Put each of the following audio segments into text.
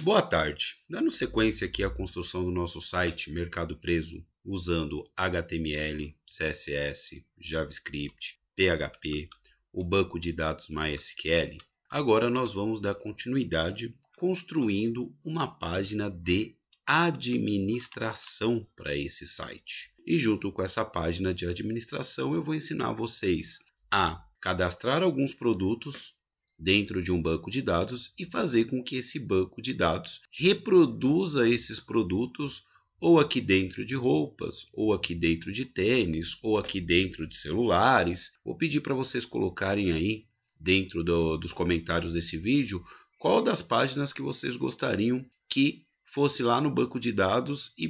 Boa tarde. Dando sequência aqui à construção do nosso site Mercado Preso, usando HTML, CSS, JavaScript, PHP, o banco de dados MySQL, agora nós vamos dar continuidade construindo uma página de administração para esse site. E junto com essa página de administração, eu vou ensinar vocês a cadastrar alguns produtos dentro de um banco de dados e fazer com que esse banco de dados reproduza esses produtos ou aqui dentro de roupas, ou aqui dentro de tênis, ou aqui dentro de celulares. Vou pedir para vocês colocarem aí dentro dos comentários desse vídeo qual das páginas que vocês gostariam que fosse lá no banco de dados e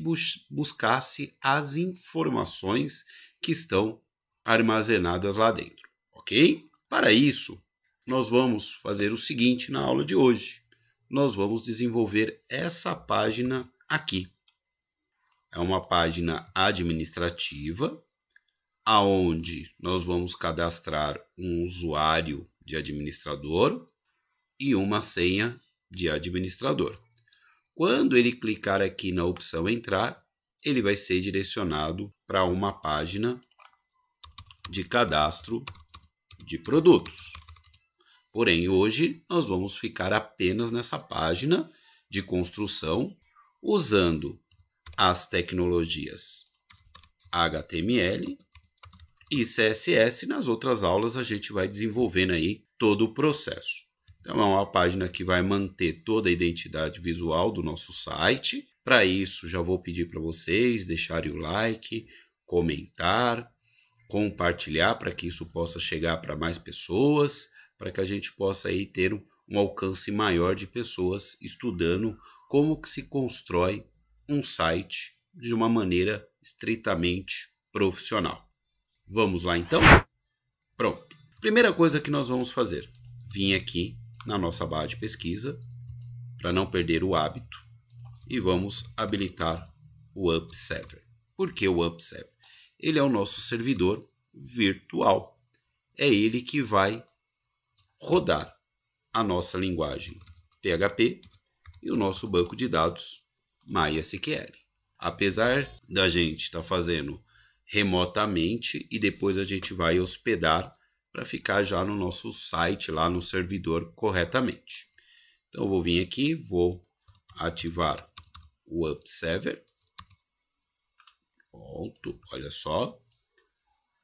buscasse as informações que estão armazenadas lá dentro, ok? Para isso, nós vamos fazer o seguinte na aula de hoje. Nós vamos desenvolver essa página aqui. É uma página administrativa, aonde nós vamos cadastrar um usuário de administrador e uma senha de administrador. Quando ele clicar aqui na opção entrar, ele vai ser direcionado para uma página de cadastro de produtos. Porém, hoje nós vamos ficar apenas nessa página de construção, usando as tecnologias HTML e CSS. Nas outras aulas a gente vai desenvolvendo aí todo o processo. Então é uma página que vai manter toda a identidade visual do nosso site. Para isso, já vou pedir para vocês deixarem o like, comentar, compartilhar para que isso possa chegar para mais pessoas, para que a gente possa aí ter um alcance maior de pessoas estudando como que se constrói um site de uma maneira estritamente profissional. Vamos lá então? Pronto. Primeira coisa que nós vamos fazer, vim aqui na nossa barra de pesquisa, para não perder o hábito, e vamos habilitar o UpServer. Por que o UpServer? Ele é o nosso servidor virtual. É ele que vai rodar a nossa linguagem PHP e o nosso banco de dados MySQL. Apesar da gente estar fazendo remotamente e depois a gente vai hospedar para ficar já no nosso site, lá no servidor corretamente. Então eu vou vir aqui, vou ativar o UpServer. Pronto, olha só.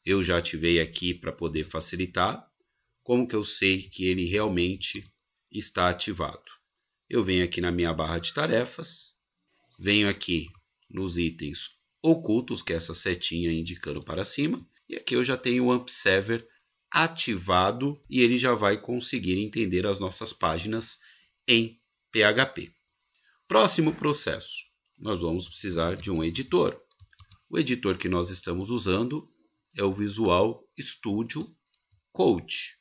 Eu já ativei aqui para poder facilitar. Como que eu sei que ele realmente está ativado? Eu venho aqui na minha barra de tarefas, venho aqui nos itens ocultos, que é essa setinha indicando para cima, e aqui eu já tenho o UpServer ativado e ele já vai conseguir entender as nossas páginas em PHP. Próximo processo, nós vamos precisar de um editor. O editor que nós estamos usando é o Visual Studio Code.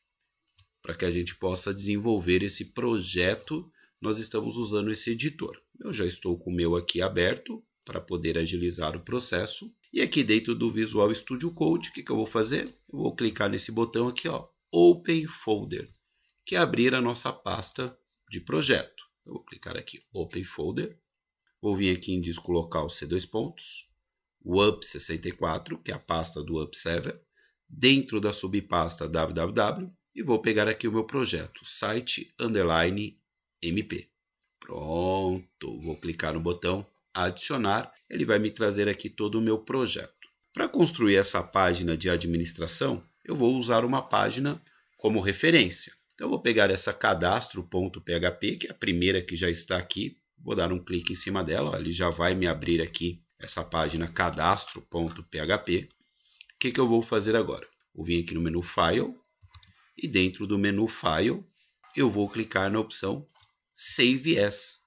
Para que a gente possa desenvolver esse projeto, nós estamos usando esse editor. Eu já estou com o meu aqui aberto para poder agilizar o processo. E aqui dentro do Visual Studio Code, o que eu vou fazer? Eu vou clicar nesse botão aqui, ó, Open Folder, que é abrir a nossa pasta de projeto. Eu vou clicar aqui, Open Folder. Vou vir aqui em disco local C2 pontos, o UP64, que é a pasta do UpServer, dentro da subpasta www, e vou pegar aqui o meu projeto, site_mp. Pronto, vou clicar no botão adicionar, ele vai me trazer aqui todo o meu projeto. Para construir essa página de administração, eu vou usar uma página como referência. Então eu vou pegar essa cadastro.php, que é a primeira que já está aqui, vou dar um clique em cima dela, ó, ele já vai me abrir aqui essa página cadastro.php. O que eu vou fazer agora? Vou vir aqui no menu File, e dentro do menu File, eu vou clicar na opção Save As,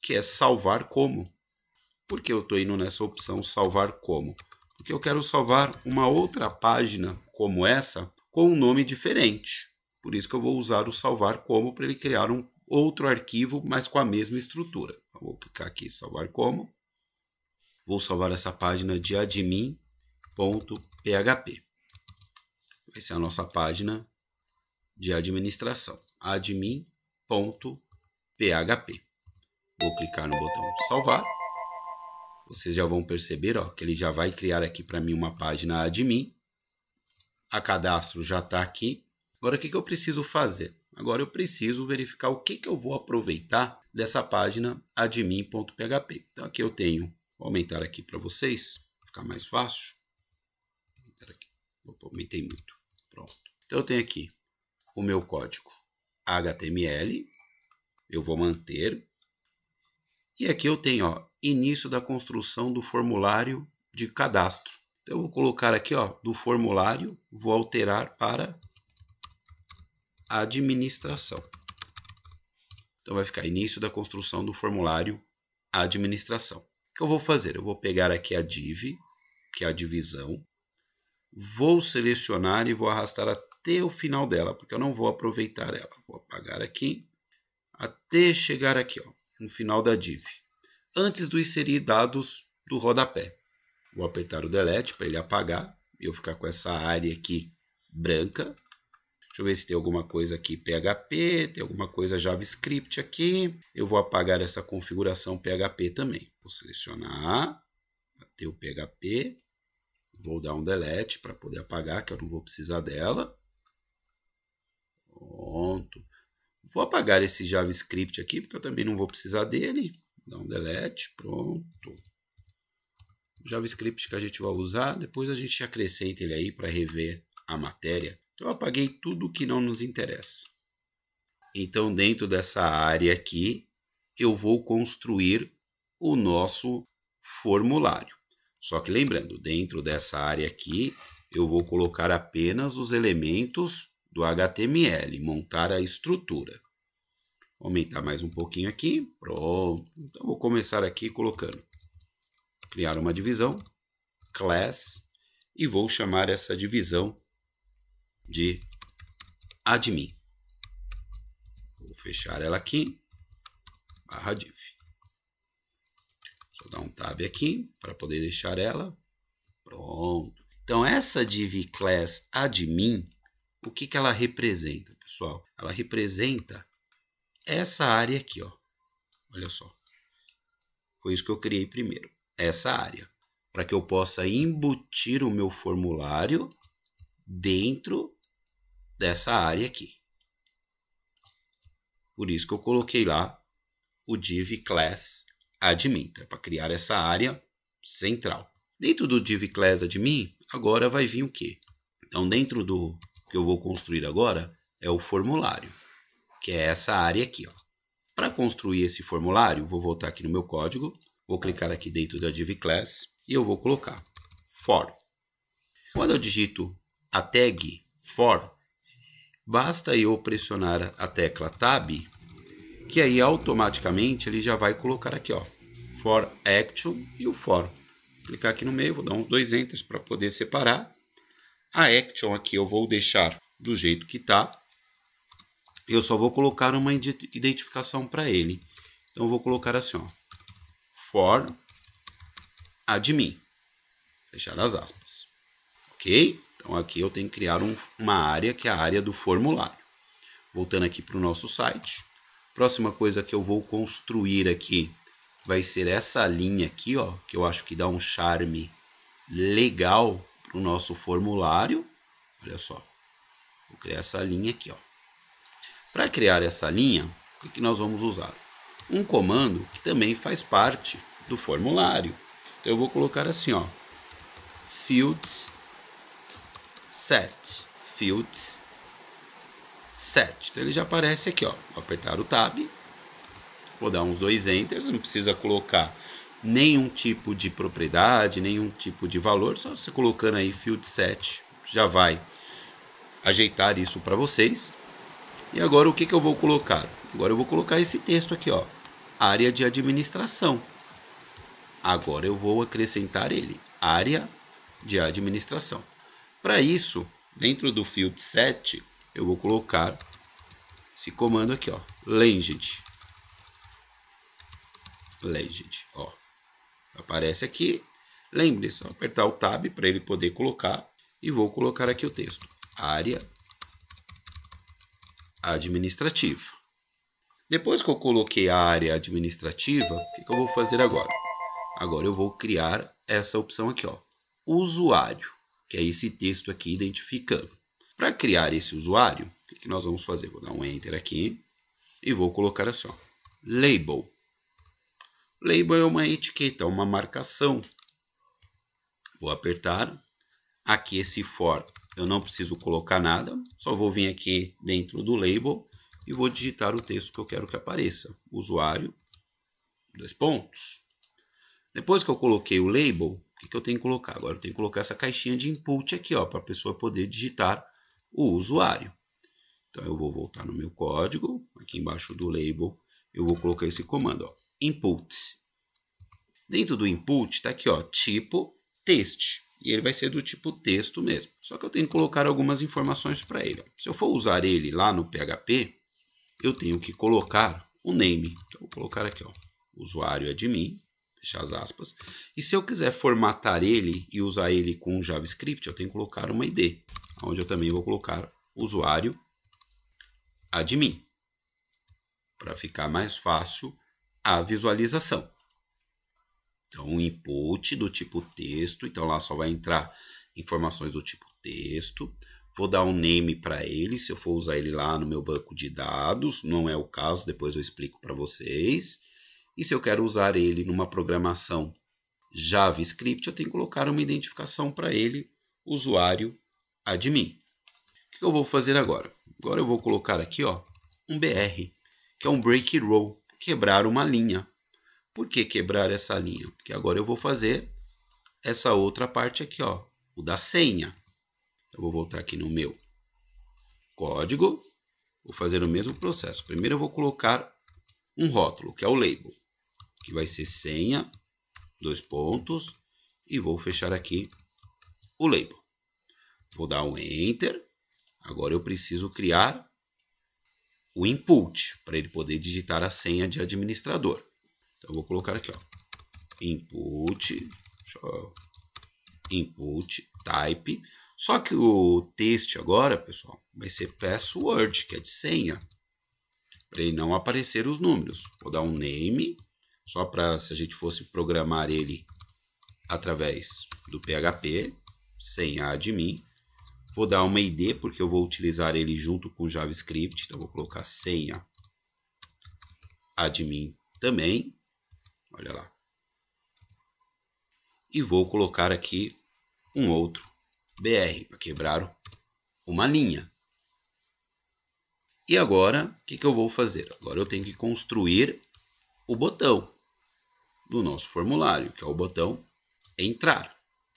que é salvar como. Por que eu estou indo nessa opção salvar como? Porque eu quero salvar uma outra página como essa, com um nome diferente. Por isso que eu vou usar o salvar como, para ele criar um outro arquivo, mas com a mesma estrutura. Eu vou clicar aqui, salvar como. Vou salvar essa página de admin.php. Vai ser a nossa página de administração, admin.php. Vou clicar no botão salvar. Vocês já vão perceber, ó, que ele já vai criar aqui para mim uma página admin. A cadastro já está aqui. Agora, o que eu preciso fazer? Agora eu preciso verificar o que eu vou aproveitar dessa página admin.php. Então, aqui eu tenho, vou aumentar aqui para vocês, ficar mais fácil. Opa, aumentei muito. Pronto. Então, eu tenho aqui o meu código HTML. Eu vou manter. E aqui eu tenho, ó, início da construção do formulário de cadastro. Então, eu vou colocar aqui, ó, do formulário, vou alterar para administração. Então, vai ficar início da construção do formulário administração. O que eu vou fazer? Eu vou pegar aqui a div, que é a divisão, vou selecionar e vou arrastar até o final dela, porque eu não vou aproveitar ela. Vou apagar aqui, até chegar aqui, ó, no final da div. Antes do inserir dados do rodapé. Vou apertar o delete para ele apagar e eu ficar com essa área aqui branca. Deixa eu ver se tem alguma coisa aqui PHP, tem alguma coisa JavaScript aqui. Eu vou apagar essa configuração PHP também. Vou selecionar, até o PHP. Vou dar um delete para poder apagar, que eu não vou precisar dela. Pronto. Vou apagar esse JavaScript aqui, porque eu também não vou precisar dele. Vou dar um delete, pronto. O JavaScript que a gente vai usar, depois a gente acrescenta ele aí para rever a matéria. Então, eu apaguei tudo que não nos interessa. Então, dentro dessa área aqui, eu vou construir o nosso formulário. Só que lembrando, dentro dessa área aqui, eu vou colocar apenas os elementos do HTML, montar a estrutura. Vou aumentar mais um pouquinho aqui, pronto. Então, vou começar aqui colocando, criar uma divisão, class, e vou chamar essa divisão de admin. Vou fechar ela aqui, barra div. Deixa eu dar um tab aqui para poder deixar ela. Pronto. Então, essa div class admin, o que ela representa, pessoal? Ela representa essa área aqui, ó. Olha só. Foi isso que eu criei primeiro. Essa área. Para que eu possa embutir o meu formulário dentro dessa área aqui. Por isso que eu coloquei lá o div class admin, tá? Para criar essa área central. Dentro do div class admin, agora vai vir o quê? Então, dentro do que eu vou construir agora é o formulário, que é essa área aqui, ó. Para construir esse formulário, vou voltar aqui no meu código, vou clicar aqui dentro da div class e eu vou colocar for. Quando eu digito a tag for, basta eu pressionar a tecla Tab, que aí automaticamente ele já vai colocar aqui, ó, for action e o for. Vou clicar aqui no meio, vou dar uns 2 enters para poder separar. A action aqui eu vou deixar do jeito que tá. Eu só vou colocar uma identificação para ele. Então eu vou colocar assim, ó, for admin. Fechar as aspas. Ok? Então, aqui eu tenho que criar uma área, que é a área do formulário. Voltando aqui para o nosso site. Próxima coisa que eu vou construir aqui vai ser essa linha aqui, ó, que eu acho que dá um charme legal para o nosso formulário. Olha só. Vou criar essa linha aqui, ó. Para criar essa linha, o que nós vamos usar? Um comando que também faz parte do formulário. Então, eu vou colocar assim, ó, fields set. Então, ele já aparece aqui, ó. Vou apertar o tab, vou dar uns 2 enters, não precisa colocar nenhum tipo de propriedade, nenhum tipo de valor, só você colocando aí field set já vai ajeitar isso para vocês. E agora o que eu vou colocar? Agora eu vou colocar esse texto aqui, ó, área de administração. Agora eu vou acrescentar ele, área de administração. Para isso, dentro do field set, eu vou colocar esse comando aqui, ó, legend, ó. Aparece aqui. Lembre-se, só apertar o tab para ele poder colocar e vou colocar aqui o texto, área administrativa. Depois que eu coloquei a área administrativa, o que eu vou fazer agora? Agora eu vou criar essa opção aqui, ó, usuário, que é esse texto aqui identificando. Para criar esse usuário, o que nós vamos fazer? Vou dar um Enter aqui e vou colocar assim, ó, label. Label é uma etiqueta, uma marcação. Vou apertar. Aqui esse for, eu não preciso colocar nada, só vou vir aqui dentro do label e vou digitar o texto que eu quero que apareça. Usuário, 2 pontos. Depois que eu coloquei o label, o que eu tenho que colocar? Agora eu tenho que colocar essa caixinha de input aqui, ó, para a pessoa poder digitar o usuário. Então eu vou voltar no meu código, aqui embaixo do label, eu vou colocar esse comando, ó, input. Dentro do input está aqui, ó, tipo text. E ele vai ser do tipo texto mesmo. Só que eu tenho que colocar algumas informações para ele. Se eu for usar ele lá no PHP, eu tenho que colocar o name. Então, eu vou colocar aqui, ó, usuário admin, fechar as aspas. E se eu quiser formatar ele e usar ele com JavaScript, eu tenho que colocar uma ID, onde eu também vou colocar usuário admin, para ficar mais fácil a visualização. Então, um input do tipo texto, então lá só vai entrar informações do tipo texto. Vou dar um name para ele, se eu for usar ele lá no meu banco de dados, não é o caso, depois eu explico para vocês. E se eu quero usar ele numa programação JavaScript, eu tenho que colocar uma identificação para ele, usuário admin. O que eu vou fazer agora? Agora eu vou colocar aqui, ó, um BR, que é um break row, quebrar uma linha. Por que quebrar essa linha? Porque agora eu vou fazer essa outra parte aqui, ó, o da senha. Eu vou voltar aqui no meu código, vou fazer o mesmo processo. Primeiro eu vou colocar um rótulo, que é o label, que vai ser senha, 2 pontos, e vou fechar aqui o label. Vou dar um Enter. Agora eu preciso criar o input, para ele poder digitar a senha de administrador. Então, eu vou colocar aqui, ó, input type. Só que o texto agora, pessoal, vai ser password, que é de senha, para ele não aparecer os números. Vou dar um name, só para se a gente fosse programar ele através do PHP, senha admin. Vou dar uma ID, porque eu vou utilizar ele junto com o JavaScript, então vou colocar senha admin também. Olha lá. E vou colocar aqui um outro BR, para quebrar uma linha. E agora, o que eu vou fazer? Agora eu tenho que construir o botão do nosso formulário, que é o botão entrar.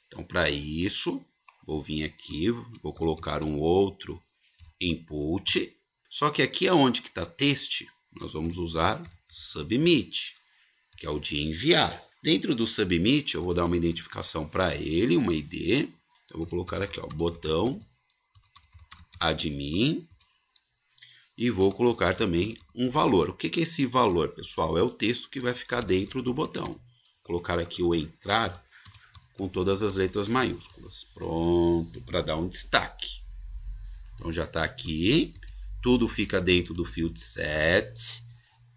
Então, para isso, vou vir aqui, vou colocar um outro input. Só que aqui onde que está text, nós vamos usar submit, que é o de enviar. Dentro do submit, eu vou dar uma identificação para ele, uma ID. Então, eu vou colocar aqui, ó, botão admin. E vou colocar também um valor. O que é esse valor, pessoal? É o texto que vai ficar dentro do botão. Vou colocar aqui o entrar com todas as letras maiúsculas. Pronto, para dar um destaque. Então, já está aqui. Tudo fica dentro do field set.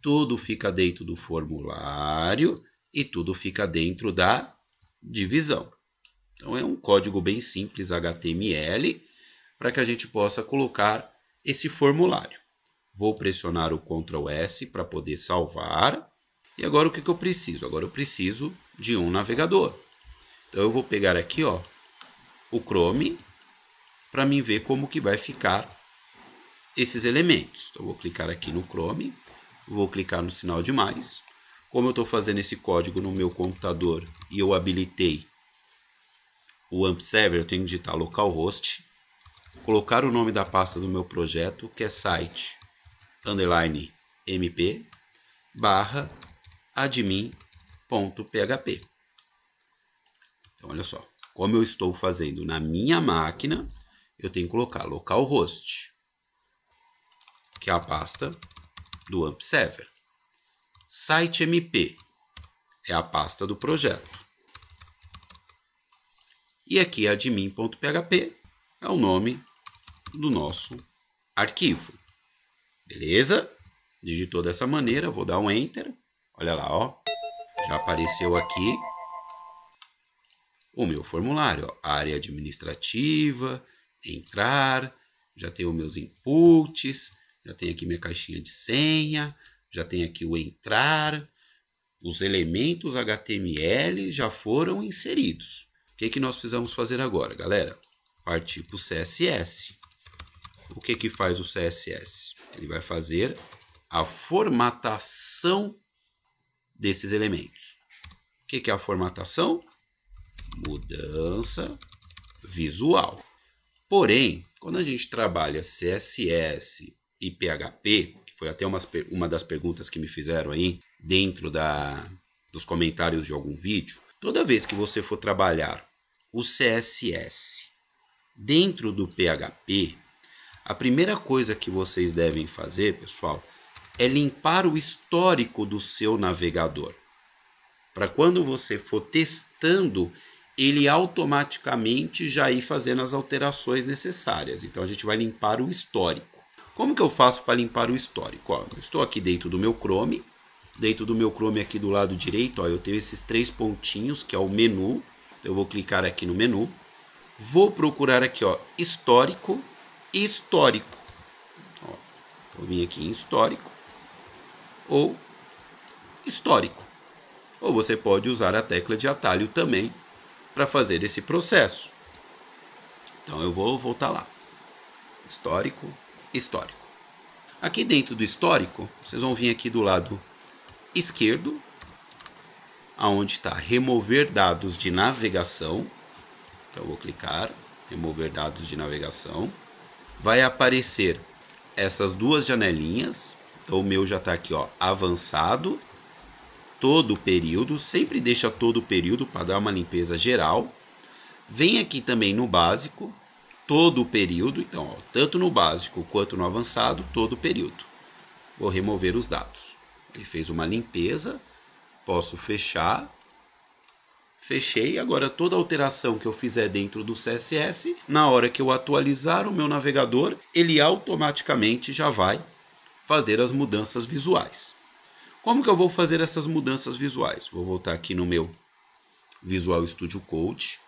Tudo fica dentro do formulário e tudo fica dentro da divisão. Então, é um código bem simples HTML para que a gente possa colocar esse formulário. Vou pressionar o Ctrl S para poder salvar. E agora o que eu preciso? Agora eu preciso de um navegador. Então, eu vou pegar aqui, ó, o Chrome para mim ver como que vai ficar esses elementos. Então, eu vou clicar aqui no Chrome. Vou clicar no sinal de mais. Como eu estou fazendo esse código no meu computador e eu habilitei o AMP Server, eu tenho que digitar localhost, colocar o nome da pasta do meu projeto, que é site_mp /admin.php. Então, olha só. Como eu estou fazendo na minha máquina, eu tenho que colocar localhost, que é a pasta do AMP Server. Site_mp é a pasta do projeto. E aqui admin.php é o nome do nosso arquivo. Beleza? Digitou dessa maneira, vou dar um Enter. Olha lá, ó. Já apareceu aqui o meu formulário, ó. Área administrativa, entrar, já tenho os meus inputs, já tenho aqui minha caixinha de senha, já tenho aqui o entrar, os elementos HTML já foram inseridos. O que nós precisamos fazer agora, galera? Partir para o CSS. O que faz o CSS? Ele vai fazer a formatação desses elementos. O que é a formatação? Mudança visual. Porém, quando a gente trabalha CSS e PHP, que foi até uma das perguntas que me fizeram aí dentro dos comentários de algum vídeo, toda vez que você for trabalhar o CSS dentro do PHP, a primeira coisa que vocês devem fazer, pessoal, é limpar o histórico do seu navegador. Para quando você for testando, ele automaticamente já ir fazendo as alterações necessárias. Então a gente vai limpar o histórico. Como que eu faço para limpar o histórico? Ó, eu estou aqui dentro do meu Chrome. Dentro do meu Chrome aqui do lado direito, ó, eu tenho esses 3 pontinhos, que é o menu. Então eu vou clicar aqui no menu. Vou procurar aqui, ó, histórico e histórico. Ó, vou vir aqui em histórico ou histórico. Ou você pode usar a tecla de atalho também para fazer esse processo. Então eu vou voltar lá. Histórico, histórico. Aqui dentro do histórico, vocês vão vir aqui do lado esquerdo, aonde está remover dados de navegação. Então eu vou clicar, remover dados de navegação. Vai aparecer essas duas janelinhas. Então o meu já está aqui, ó, avançado. Todo o período, sempre deixa todo o período para dar uma limpeza geral. Vem aqui também no básico, todo o período, então, ó, tanto no básico quanto no avançado, todo o período. Vou remover os dados. Ele fez uma limpeza, posso fechar. Fechei, agora toda alteração que eu fizer dentro do CSS, na hora que eu atualizar o meu navegador, ele automaticamente já vai fazer as mudanças visuais. Como que eu vou fazer essas mudanças visuais? Vou voltar aqui no meu Visual Studio Code.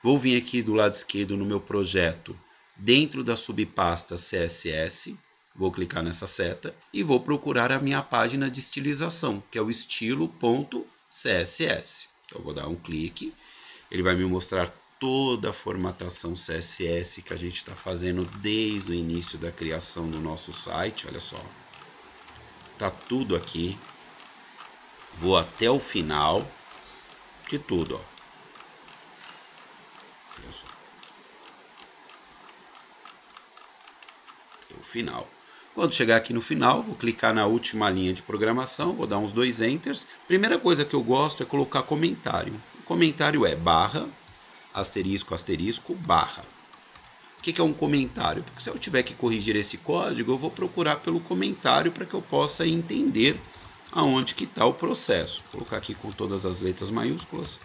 Vou vir aqui do lado esquerdo no meu projeto, dentro da subpasta CSS. Vou clicar nessa seta e vou procurar a minha página de estilização, que é o estilo.css. Então, eu vou dar um clique. Ele vai me mostrar toda a formatação CSS que a gente está fazendo desde o início da criação do nosso site. Olha só. Tá tudo aqui. Vou até o final de tudo, ó. Olha só. Até o final. Quando chegar aqui no final, vou clicar na última linha de programação, vou dar uns 2 enters. Primeira coisa que eu gosto é colocar comentário. O comentário é barra, asterisco, asterisco, barra. O que é um comentário? Porque se eu tiver que corrigir esse código, eu vou procurar pelo comentário para que eu possa entender aonde que está o processo. Vou colocar aqui com todas as letras maiúsculas.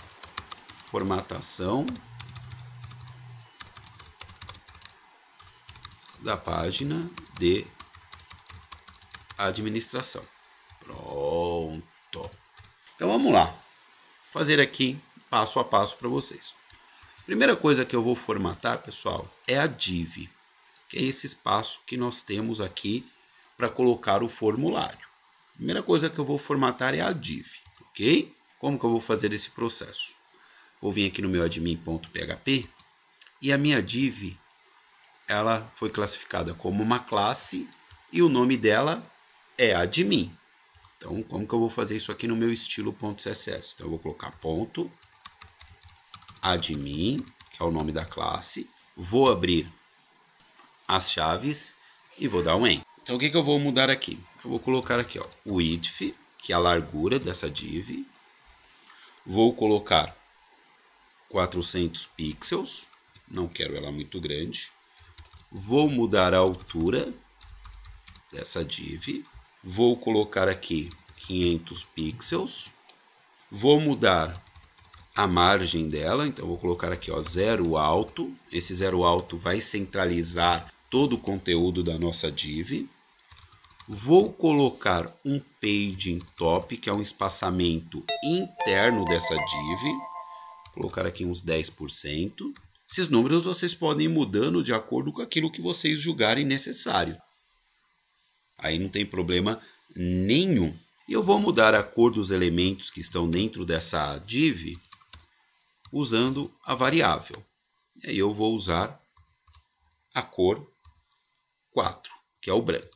Formatação da página de administração. Pronto. Então vamos lá. Fazer aqui passo a passo para vocês. Primeira coisa que eu vou formatar, pessoal, é a div, que é esse espaço que nós temos aqui para colocar o formulário. Primeira coisa que eu vou formatar é a div, ok? Como que eu vou fazer esse processo? Vou vir aqui no meu admin.php e a minha div, ela foi classificada como uma classe e o nome dela é admin. Então, como que eu vou fazer isso aqui no meu estilo.css? Então, eu vou colocar ponto admin, que é o nome da classe. Vou abrir as chaves e vou dar um enter. Então, o que eu vou mudar aqui? Eu vou colocar aqui, ó, width, que é a largura dessa div. Vou colocar 400 pixels. Não quero ela muito grande. Vou mudar a altura dessa div. Vou colocar aqui 500 pixels. Vou mudar a margem dela. Então, vou colocar aqui, ó, 0 alto. Esse 0 alto vai centralizar todo o conteúdo da nossa div. Vou colocar um paging top, que é um espaçamento interno dessa div. Vou colocar aqui uns 10%. Esses números vocês podem ir mudando de acordo com aquilo que vocês julgarem necessário. Aí não tem problema nenhum. E eu vou mudar a cor dos elementos que estão dentro dessa div usando a variável. E aí eu vou usar a cor 4, que é o branco.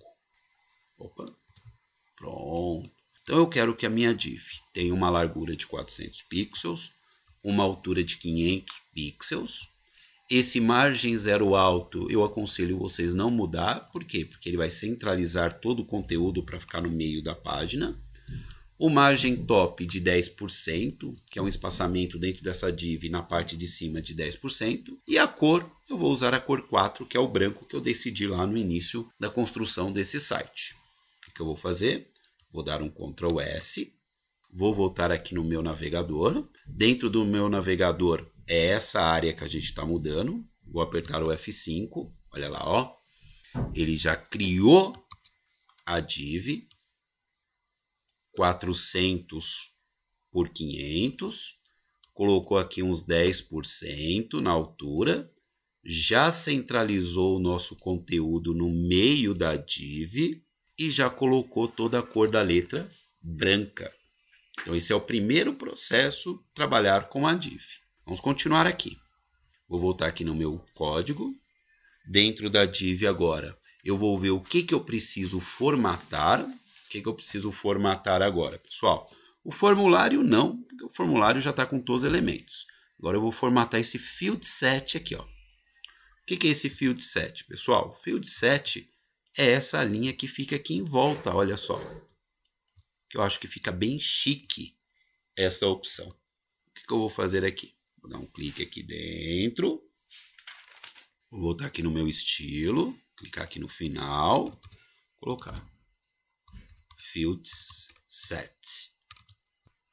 Opa, pronto. Então eu quero que a minha div tenha uma largura de 400 pixels, uma altura de 500 pixels. Esse margem zero alto eu aconselho vocês não mudar. Por quê? Porque ele vai centralizar todo o conteúdo para ficar no meio da página. O margem top de 10%, que é um espaçamento dentro dessa div na parte de cima de 10%. E a cor, eu vou usar a cor 4, que é o branco que eu decidi lá no início da construção desse site. O que eu vou fazer? Vou dar um Ctrl S. Vou voltar aqui no meu navegador. Dentro do meu navegador é essa área que a gente está mudando. Vou apertar o F5. Olha lá, ó. Ele já criou a div 400 por 500. Colocou aqui uns 10% na altura. Já centralizou o nosso conteúdo no meio da div e já colocou toda a cor da letra branca. Então, esse é o primeiro processo, trabalhar com a div. Vamos continuar aqui. Vou voltar aqui no meu código. Dentro da div agora, eu vou ver o que eu preciso formatar. O que eu preciso formatar agora, pessoal? O formulário não, porque o formulário já está com todos os elementos. Agora eu vou formatar esse field set aqui, ó. O que é esse field set, pessoal? Field set é essa linha que fica aqui em volta, olha só. Que eu acho que fica bem chique essa opção. O que eu vou fazer aqui? Vou dar um clique aqui dentro. Vou voltar aqui no meu estilo. Clicar aqui no final. Colocar Fields Set.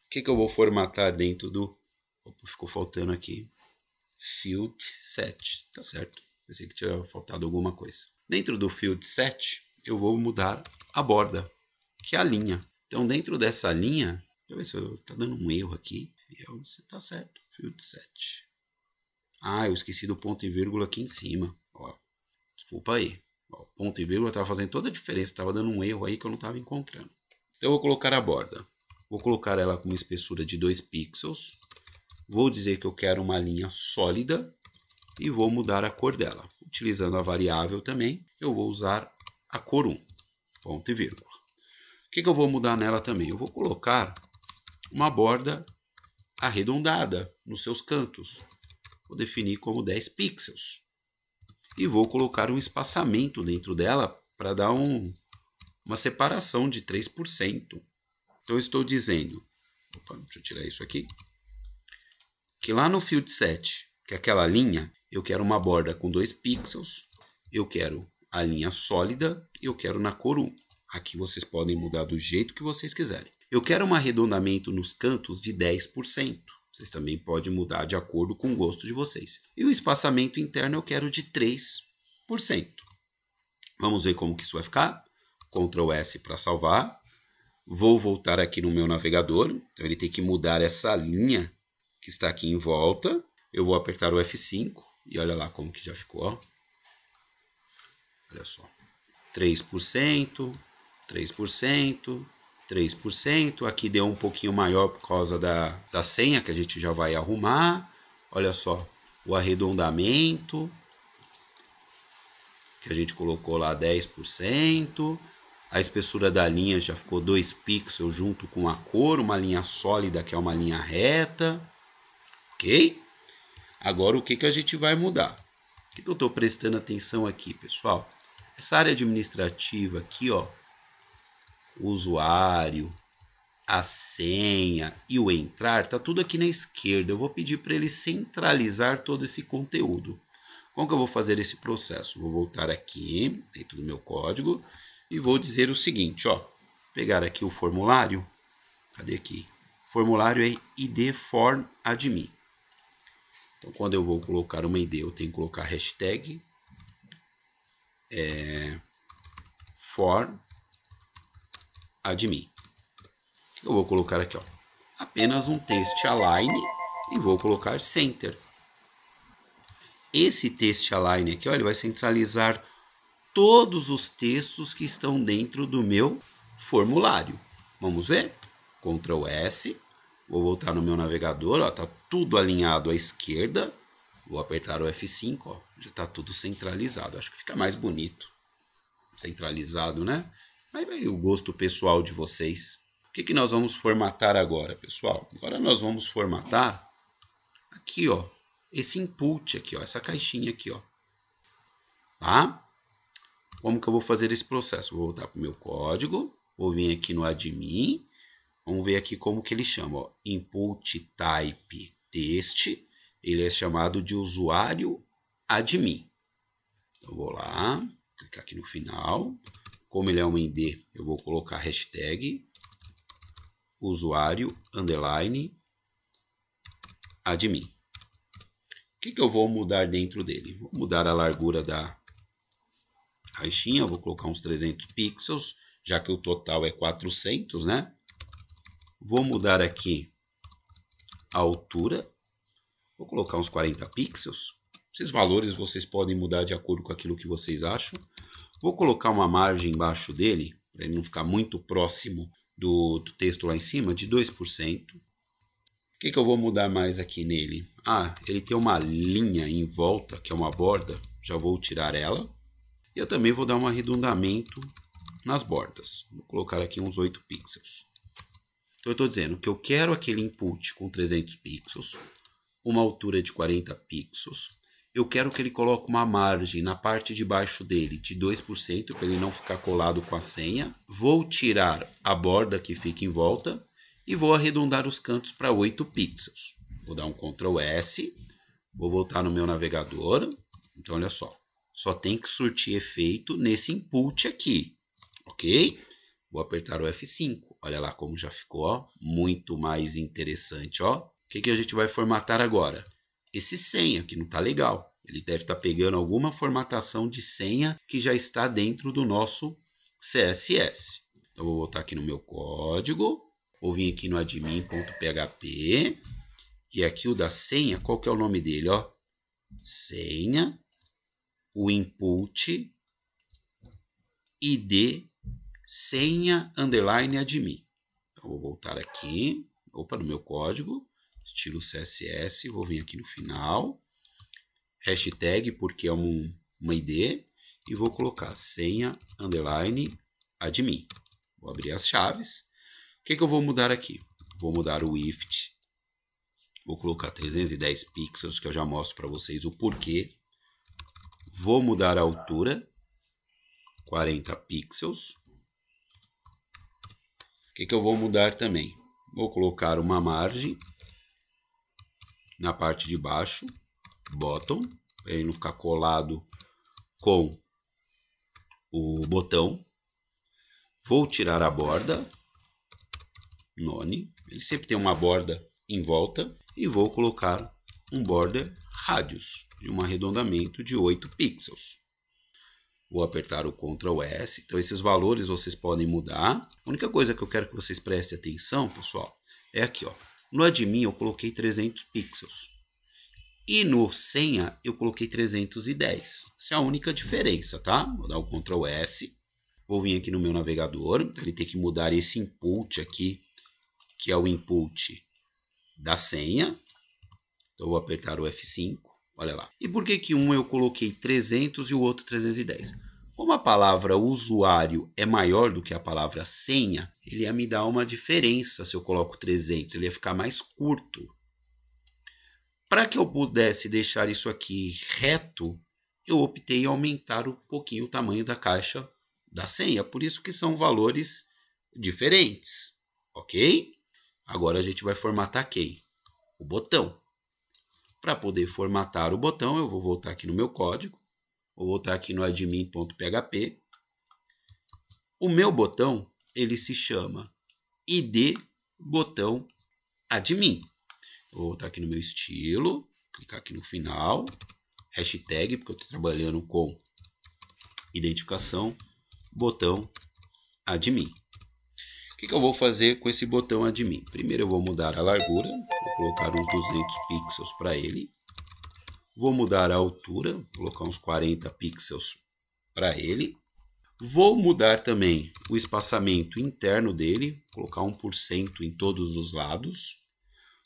O que eu vou formatar dentro do... Opa, ficou faltando aqui. Field Set. Tá certo. Pensei que tinha faltado alguma coisa. Dentro do Field Set, eu vou mudar a borda, que é a linha. Então, dentro dessa linha, deixa eu ver se está dando um erro aqui. Está certo, field set. Ah, eu esqueci do ponto e vírgula aqui em cima. Ó, desculpa aí. Ó, ponto e vírgula estava fazendo toda a diferença. Estava dando um erro aí que eu não estava encontrando. Então, eu vou colocar a borda. Vou colocar ela com uma espessura de 2 pixels. Vou dizer que eu quero uma linha sólida. E vou mudar a cor dela. Utilizando a variável também, eu vou usar a cor 1. Ponto e vírgula. O que eu vou mudar nela também? Eu vou colocar uma borda arredondada nos seus cantos. Vou definir como 10 pixels. E vou colocar um espaçamento dentro dela para dar uma separação de 3%. Então, eu estou dizendo... Opa, deixa eu tirar isso aqui. Que lá no field set, que é aquela linha, eu quero uma borda com 2 pixels. Eu quero a linha sólida e eu quero na cor 1. Aqui vocês podem mudar do jeito que vocês quiserem. Eu quero um arredondamento nos cantos de 10%. Vocês também podem mudar de acordo com o gosto de vocês. E o espaçamento interno eu quero de 3%. Vamos ver como que isso vai ficar. Ctrl S para salvar. Vou voltar aqui no meu navegador. Então ele tem que mudar essa linha que está aqui em volta. Eu vou apertar o F5 e olha lá como que já ficou. Ó. Olha só. 3%. 3%, 3%, aqui deu um pouquinho maior por causa da senha que a gente já vai arrumar. Olha só, o arredondamento, que a gente colocou lá 10%. A espessura da linha já ficou 2 pixels junto com a cor, uma linha sólida que é uma linha reta. Ok? Agora o que a gente vai mudar? O que eu estou prestando atenção aqui, pessoal? Essa área administrativa aqui, ó. O usuário, a senha e o entrar, está tudo aqui na esquerda. Eu vou pedir para ele centralizar todo esse conteúdo. Como que eu vou fazer esse processo? Vou voltar aqui, dentro do meu código, e vou dizer o seguinte, ó. Pegar aqui o formulário. Cadê aqui? O formulário é id form admin. Então, quando eu vou colocar uma ID, eu tenho que colocar hashtag form admin. Eu vou colocar aqui, ó, apenas um text align e vou colocar center. Esse text align aqui, ó, ele vai centralizar todos os textos que estão dentro do meu formulário. Vamos ver? Ctrl S. Vou voltar no meu navegador, ó, tá tudo alinhado à esquerda. Vou apertar o F5, ó, já tá tudo centralizado. Acho que fica mais bonito. Centralizado, né? Mas aí o gosto pessoal de vocês. O que nós vamos formatar agora, pessoal? Agora nós vamos formatar aqui, ó, esse input aqui, ó, essa caixinha aqui, ó. Tá? Como que eu vou fazer esse processo? Vou voltar pro meu código, vou vir aqui no admin. Vamos ver aqui como que ele chama, ó, input type text. Ele é chamado de usuário admin. Então, vou lá, clicar aqui no final. Como ele é um ID, eu vou colocar hashtag usuário underline admin. O que eu vou mudar dentro dele? Vou mudar a largura da caixinha, vou colocar uns 300 pixels, já que o total é 400, né? Vou mudar aqui a altura, vou colocar uns 40 pixels. Esses valores vocês podem mudar de acordo com aquilo que vocês acham. Vou colocar uma margem embaixo dele, para ele não ficar muito próximo do texto lá em cima, de 2%. O que eu vou mudar mais aqui nele? Ah, ele tem uma linha em volta, que é uma borda. Já vou tirar ela. E eu também vou dar um arredondamento nas bordas. Vou colocar aqui uns 8 pixels. Então eu estou dizendo que eu quero aquele input com 300 pixels, uma altura de 40 pixels. Eu quero que ele coloque uma margem na parte de baixo dele de 2%, para ele não ficar colado com a senha. Vou tirar a borda que fica em volta e vou arredondar os cantos para 8 pixels. Vou dar um Ctrl S, vou voltar no meu navegador. Então olha só tem que surtir efeito nesse input aqui, ok? Vou apertar o F5, olha lá como já ficou, ó, muito mais interessante, ó. O que a gente vai formatar agora? Esse senha, que não está legal. Ele deve estar pegando alguma formatação de senha que já está dentro do nosso CSS. Então, vou voltar aqui no meu código, vou vir aqui no admin.php, e aqui o da senha, qual que é o nome dele, ó? Senha, o input, id, senha, underline, admin. Então, vou voltar aqui, no meu código, estilo CSS, vou vir aqui no final, hashtag, porque é uma ID, e vou colocar senha, underline, admin. Vou abrir as chaves. O que eu vou mudar aqui? Vou mudar o width, vou colocar 310 pixels, que eu já mostro para vocês o porquê. Vou mudar a altura, 40 pixels. O que eu vou mudar também? Vou colocar uma margem na parte de baixo, bottom, para ele não ficar colado com o botão. Vou tirar a borda, none, ele sempre tem uma borda em volta, e vou colocar um border radius, de um arredondamento de 8 pixels. Vou apertar o Ctrl S, então esses valores vocês podem mudar. A única coisa que eu quero que vocês prestem atenção, pessoal, é aqui, ó. No admin eu coloquei 300 pixels. E no senha eu coloquei 310. Essa é a única diferença, tá? Vou dar o Ctrl S. Vou vir aqui no meu navegador. Então ele tem que mudar esse input aqui, que é o input da senha. Então eu vou apertar o F5. Olha lá. E por que um eu coloquei 300 e o outro 310? Como a palavra usuário é maior do que a palavra senha, ele ia me dar uma diferença se eu coloco 300. Ele ia ficar mais curto. Para que eu pudesse deixar isso aqui reto, eu optei em aumentar um pouquinho o tamanho da caixa da senha. Por isso que são valores diferentes. Ok? Agora a gente vai formatar quem? O botão. Para poder formatar o botão, eu vou voltar aqui no meu código. Vou voltar aqui no admin.php. O meu botão, ele se chama id botão admin. Vou voltar aqui no meu estilo, clicar aqui no final, hashtag, porque eu estou trabalhando com identificação, botão admin. que eu vou fazer com esse botão admin? Primeiro eu vou mudar a largura, vou colocar uns 200 pixels para ele. Vou mudar a altura, vou colocar uns 40 pixels para ele. Vou mudar também o espaçamento interno dele, colocar 1% em todos os lados.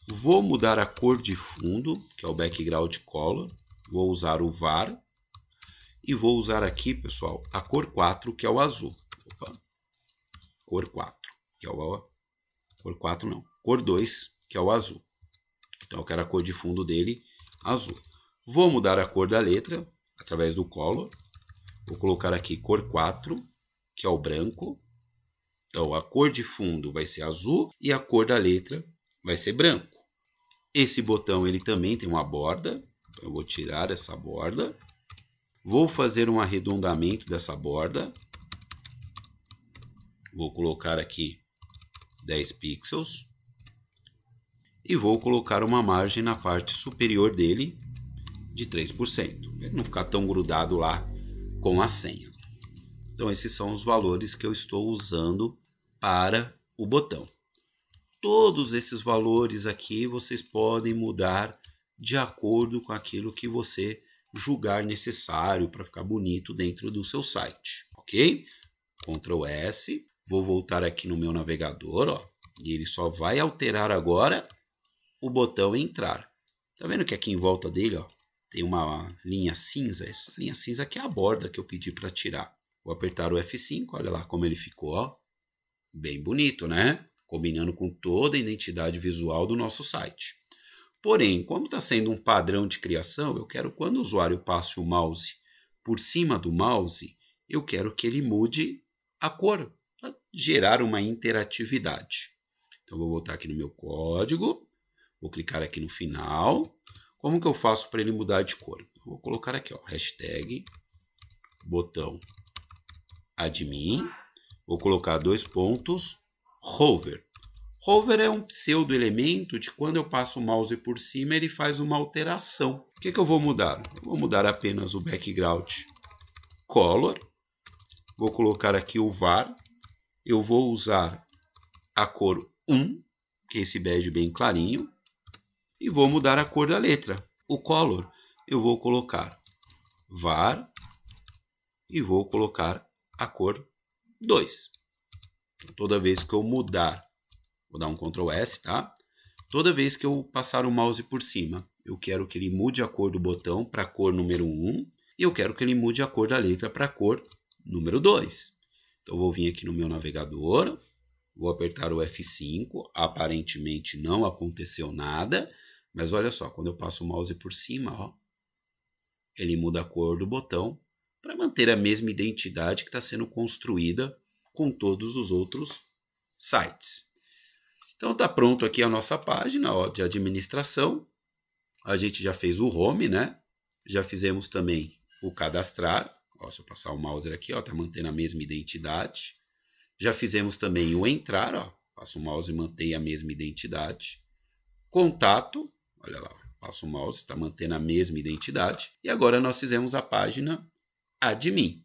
Vou mudar a cor de fundo, que é o background color. Vou usar o VAR. E vou usar aqui, pessoal, a cor 4, que é o azul. Opa. Cor 4, que é o... Cor 4 não. Cor 2, que é o azul. Então eu quero a cor de fundo dele, azul. Vou mudar a cor da letra, através do color. Vou colocar aqui cor 4, que é o branco. Então, a cor de fundo vai ser azul e a cor da letra vai ser branco. Esse botão ele também tem uma borda. Então, eu vou tirar essa borda. Vou fazer um arredondamento dessa borda. Vou colocar aqui 10 pixels. E vou colocar uma margem na parte superior dele de 3%. Para ele não ficar tão grudado lá com a senha. Então esses são os valores que eu estou usando para o botão. Todos esses valores aqui vocês podem mudar de acordo com aquilo que você julgar necessário para ficar bonito dentro do seu site, ok? Ctrl S, vou voltar aqui no meu navegador, ó, e ele só vai alterar agora o botão entrar. Tá vendo que aqui em volta dele, ó, tem uma linha cinza, essa linha cinza aqui é a borda que eu pedi para tirar. Vou apertar o F5, olha lá como ele ficou, ó. Bem bonito, né? Combinando com toda a identidade visual do nosso site. Porém, como está sendo um padrão de criação, eu quero quando o usuário passe o mouse por cima do mouse, eu quero que ele mude a cor, para gerar uma interatividade. Então, vou voltar aqui no meu código, vou clicar aqui no final. Como que eu faço para ele mudar de cor? Eu vou colocar aqui, ó, hashtag botão admin, vou colocar 2 pontos, hover. Hover é um pseudo elemento de quando eu passo o mouse por cima, ele faz uma alteração. O que eu vou mudar? Eu vou mudar apenas o background color, vou colocar aqui o VAR, eu vou usar a cor 1, que é esse bege bem clarinho, e vou mudar a cor da letra. O color eu vou colocar VAR e vou colocar a cor 2. Então, toda vez que eu mudar, vou dar um Ctrl S, tá? Toda vez que eu passar o mouse por cima, eu quero que ele mude a cor do botão para a cor número 1 e eu quero que ele mude a cor da letra para a cor número 2. Então, eu vou vir aqui no meu navegador, vou apertar o F5, aparentemente não aconteceu nada. Mas olha só, quando eu passo o mouse por cima, ó, ele muda a cor do botão para manter a mesma identidade que está sendo construída com todos os outros sites. Então está pronto aqui a nossa página, ó, de administração. A gente já fez o home, né? Já fizemos também o cadastrar. Ó, se eu passar o mouse aqui, ó, está mantendo a mesma identidade. Já fizemos também o entrar, ó, passo o mouse e mantém a mesma identidade. Contato. Olha lá, passo o mouse, está mantendo a mesma identidade. E agora nós fizemos a página admin.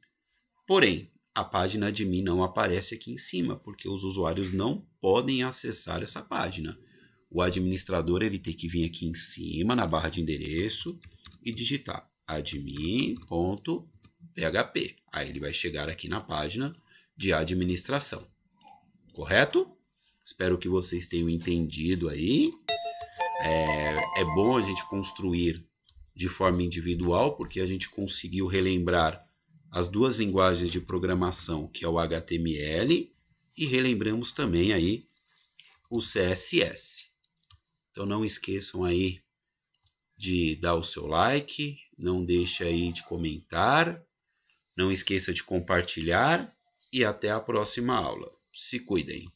Porém, a página admin não aparece aqui em cima, porque os usuários não podem acessar essa página. O administrador ele tem que vir aqui em cima, na barra de endereço, e digitar admin.php. Aí ele vai chegar aqui na página de administração. Correto? Espero que vocês tenham entendido aí. É bom a gente construir de forma individual, porque a gente conseguiu relembrar as duas linguagens de programação, que é o HTML, e relembramos também aí o CSS. Então não esqueçam aí de dar o seu like, não deixe aí de comentar, não esqueça de compartilhar e até a próxima aula. Se cuidem!